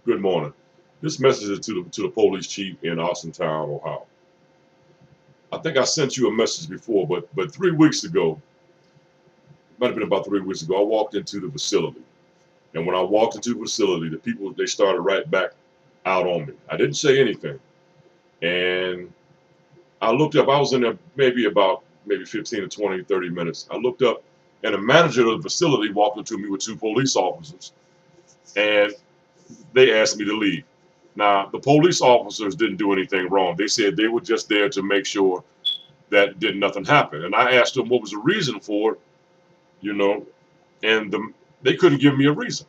Good morning. This message is to the police chief in Austintown, Ohio. I think I sent you a message before, but 3 weeks ago, might have been about 3 weeks ago, I walked into the facility. And when I walked into the facility, the people, they started right back out on me. I didn't say anything. And I looked up, I was in there maybe 15 to 20, 30 minutes. I looked up and the manager of the facility walked up to me with two police officers and they asked me to leave. Now, the police officers didn't do anything wrong. They said they were just there to make sure that nothing happen. And I asked them what was the reason for it, you know, and they couldn't give me a reason.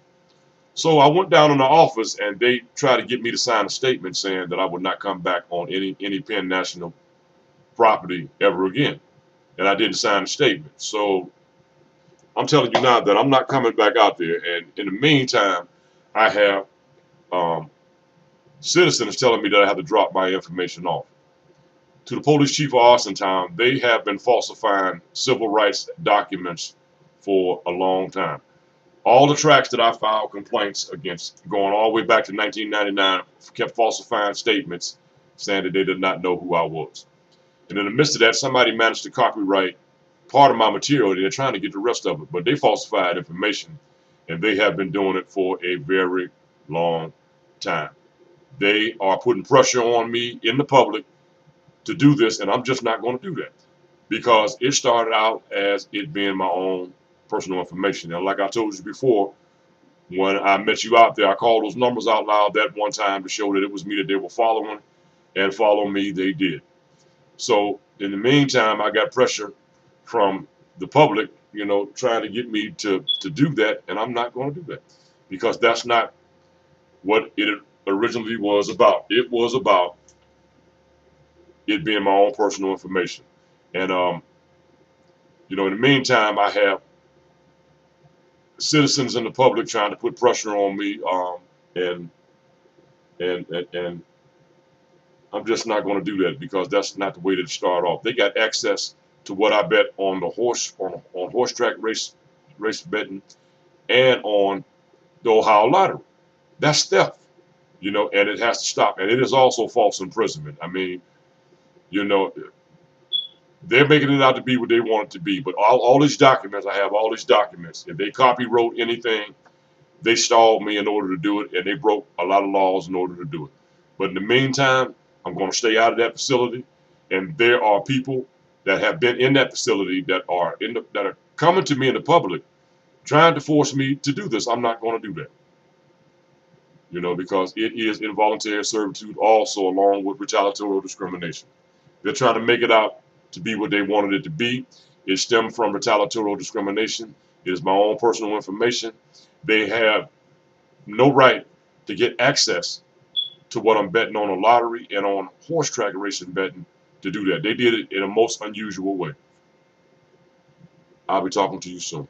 So I went down in the office and they tried to get me to sign a statement saying that I would not come back on any Penn National property ever again. And I didn't sign the statement. So I'm telling you now that I'm not coming back out there. And in the meantime, I have citizens telling me that I have to drop my information off. To the police chief of Austintown, they have been falsifying civil rights documents for a long time. All the tracks that I filed complaints against, going all the way back to 1999, kept falsifying statements saying that they did not know who I was. And in the midst of that, somebody managed to copyright part of my material. They're trying to get the rest of it, but they falsified information, and they have been doing it for a very long time. They are putting pressure on me in the public to do this, and I'm just not going to do that because it started out as it being my own personal information. And like I told you before, when I met you out there, I called those numbers out loud that one time to show that it was me that they were following, and follow me they did. So in the meantime, I got pressure from the public, trying to get me to do that, and I'm not going to do that because that's not what it originally was about. It was about it being my own personal information. And in the meantime, I have citizens in the public trying to put pressure on me, and and I'm just not going to do that because that's not the way to start off. They got access to what I bet on the horse track race betting and on the Ohio lottery. That's theft, and it has to stop. And it is also false imprisonment. I mean, you know, they're making it out to be what they want it to be. But all these documents, I have all these documents. If they copywrote anything, they stalled me in order to do it, and they broke a lot of laws in order to do it. But in the meantime, I'm going to stay out of that facility. And there are people that have been in that facility that are coming to me in the public, trying to force me to do this. I'm not going to do that. Because it is involuntary servitude also along with retaliatory discrimination. They're trying to make it out to be what they wanted it to be. It stemmed from retaliatory discrimination. It is my own personal information. They have no right to get access to what I'm betting on a lottery and on horse track racing betting to do that. They did it in a most unusual way. I'll be talking to you soon.